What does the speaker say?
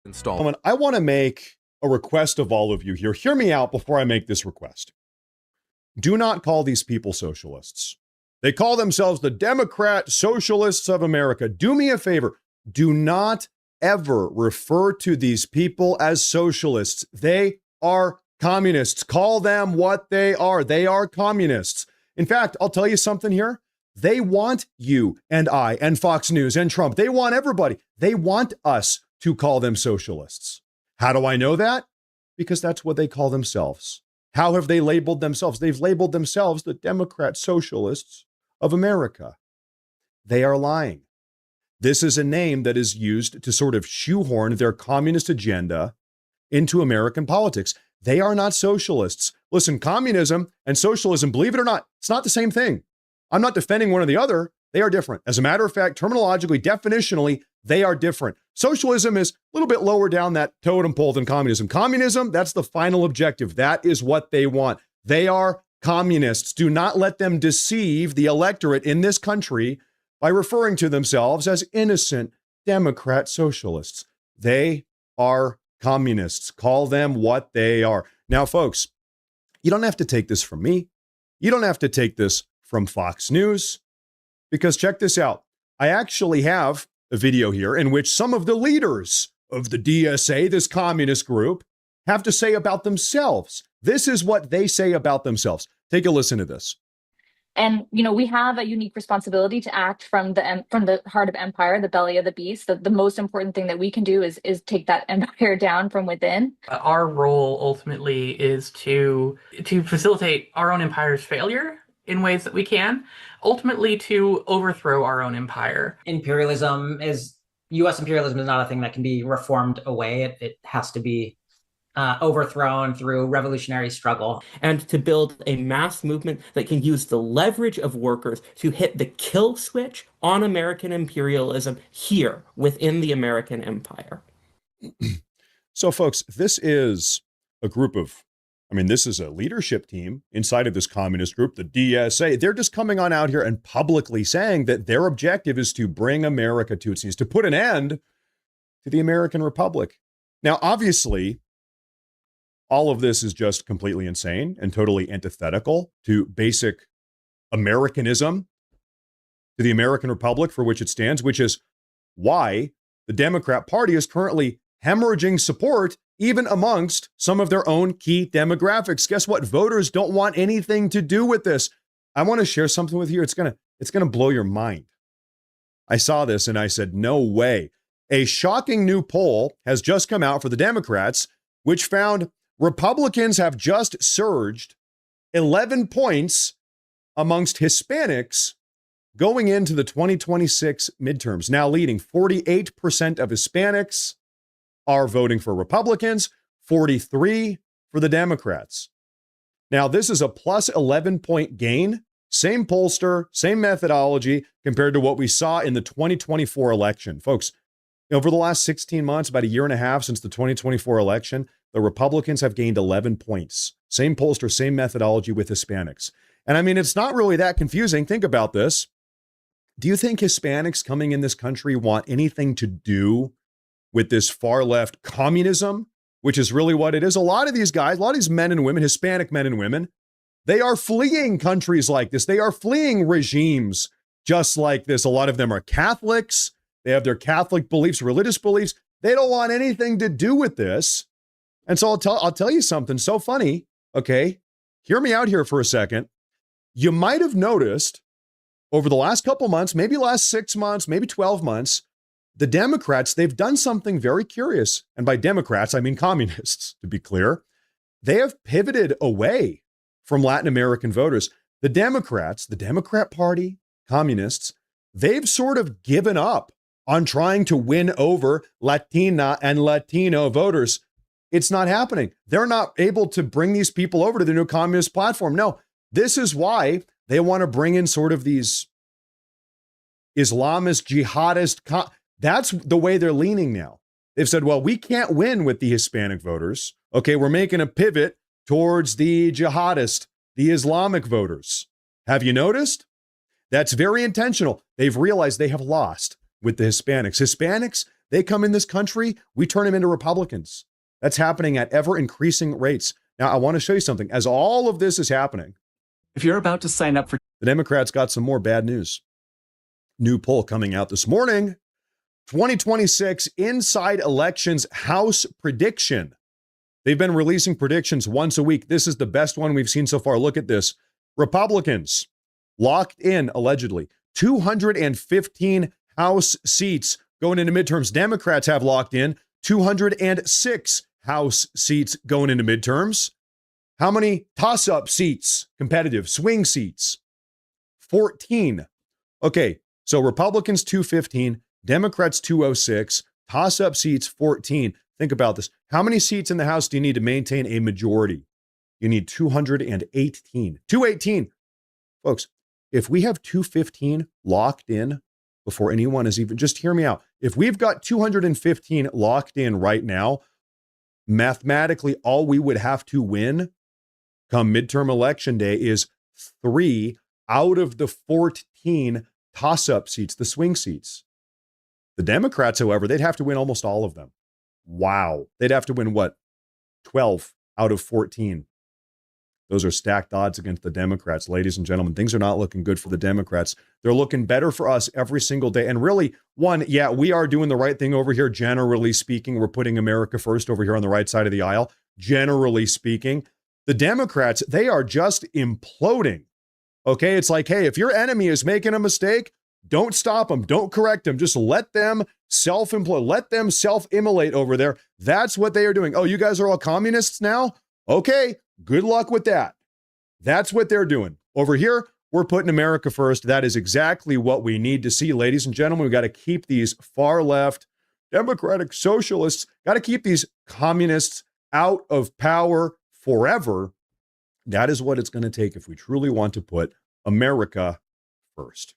installment. I want to make a request of all of you here. Hear me out before I make this request. Do not call these people socialists. They call themselves the Democrat Socialists of America. Do me a favor. Do not ever refer to these people as socialists. They are communists. Call them what they are. They are communists. In fact, I'll tell you something here. They want you and I and Fox News and Trump. They want everybody. They want us to call them socialists. How do I know that? Because that's what they call themselves. How have they labeled themselves? They've labeled themselves the Democrat Socialists of America. They are lying. This is a name that is used to sort of shoehorn their communist agenda into American politics. They are not socialists. Listen, communism and socialism, believe it or not, it's not the same thing. I'm not defending one or the other. They are different. As a matter of fact, terminologically, definitionally, they are different. Socialism is a little bit lower down that totem pole than communism. Communism, that's the final objective. That is what they want. They are communists. Do not let them deceive the electorate in this country by referring to themselves as innocent Democrat socialists. They are communists. Call them what they are. Now, folks, you don't have to take this from me. You don't have to take this from Fox News, because check this out. I actually have a video here in which some of the leaders of the DSA, this communist group, have to say about themselves. This is what they say about themselves. Take a listen to this. And, we have a unique responsibility to act from the heart of empire, the belly of the beast. The most important thing that we can do is take that empire down from within. Our role ultimately is to facilitate our own empire's failure in ways that we can, ultimately to overthrow our own empire. U.S. imperialism is not a thing that can be reformed away. It has to be overthrown through revolutionary struggle. And to build a mass movement that can use the leverage of workers to hit the kill switch on American imperialism here within the American empire. So, folks, this is a group of, this is a leadership team inside of this communist group, the DSA. They're just coming on out here and publicly saying that their objective is to bring America to its knees, to put an end to the American Republic. Now, obviously, all of this is just completely insane and totally antithetical to basic Americanism, to the American Republic for which it stands, which is why the Democrat Party is currently hemorrhaging support even amongst some of their own key demographics. Guess what? Voters don't want anything to do with this. I want to share something with you. It's going to blow your mind. I saw this and I said, no way. A shocking new poll has just come out for the Democrats, which found Republicans have just surged 11 points amongst Hispanics going into the 2026 midterms, now leading 48% of Hispanics are voting for Republicans, 43 for the Democrats. Now, this is a plus 11-point gain, same pollster, same methodology compared to what we saw in the 2024 election. Folks, over the last 16 months, about a year and a half since the 2024 election, the Republicans have gained 11 points. Same pollster, same methodology with Hispanics. And it's not really that confusing. Think about this. Do you think Hispanics coming in this country want anything to do with this far left communism, which is really what it is? A lot of these guys, a lot of these men and women, Hispanic men and women, they are fleeing countries like this. They are fleeing regimes just like this. A lot of them are Catholics. They have their Catholic beliefs, religious beliefs. They don't want anything to do with this. And so I'll tell you something so funny. Okay, hear me out here for a second. You might have noticed over the last couple months, maybe last 6 months, maybe 12 months, the Democrats, they've done something very curious. And by Democrats, I mean communists, to be clear. They have pivoted away from Latin American voters. The Democrats, the Democrat Party, communists, they've sort of given up on trying to win over Latina and Latino voters. It's not happening. They're not able to bring these people over to the new communist platform. No, this is why they want to bring in sort of these Islamist, jihadist. That's the way they're leaning now. They've said, well, we can't win with the Hispanic voters. Okay, we're making a pivot towards the jihadist, the Islamic voters. Have you noticed? That's very intentional. They've realized they have lost with the Hispanics. Hispanics, They come in this country, we turn them into Republicans. That's happening at ever increasing rates. Now, I want to show you something. As all of this is happening, if you're about to sign up for the Democrats got some more bad news. New poll coming out this morning. 2026 Inside Elections House prediction. They've been releasing predictions once a week. This is the best one we've seen so far. Look at this. Republicans locked in, allegedly, 215 House seats going into midterms. Democrats have locked in 206 House seats going into midterms. How many toss-up seats, competitive, swing seats? 14. Okay, so Republicans 215, Democrats 206, toss-up seats 14. Think about this. How many seats in the House do you need to maintain a majority? You need 218. 218. Folks, if we have 215 locked in before anyone is even, just hear me out. If we've got 215 locked in right now, mathematically, all we would have to win come midterm election day is 3 out of the 14 toss-up seats, the swing seats. The Democrats, however, they'd have to win almost all of them. Wow. They'd have to win what? 12 out of 14. Those are stacked odds against the Democrats. Ladies and gentlemen, things are not looking good for the Democrats. They're looking better for us every single day. And really, one, yeah, we are doing the right thing over here. Generally speaking, we're putting America first over here on the right side of the aisle. Generally speaking, the Democrats, they are just imploding. Okay, it's like, hey, if your enemy is making a mistake, don't stop them. Don't correct them. Just let them self-implode. Let them self-immolate over there. That's what they are doing. Oh, you guys are all communists now? Okay, good luck with that. That's what they're doing. Over here, we're putting America first. That is exactly what we need to see, ladies and gentlemen. We've got to keep these far left, democratic socialists, got to keep these communists out of power forever. That is what it's going to take if we truly want to put America first.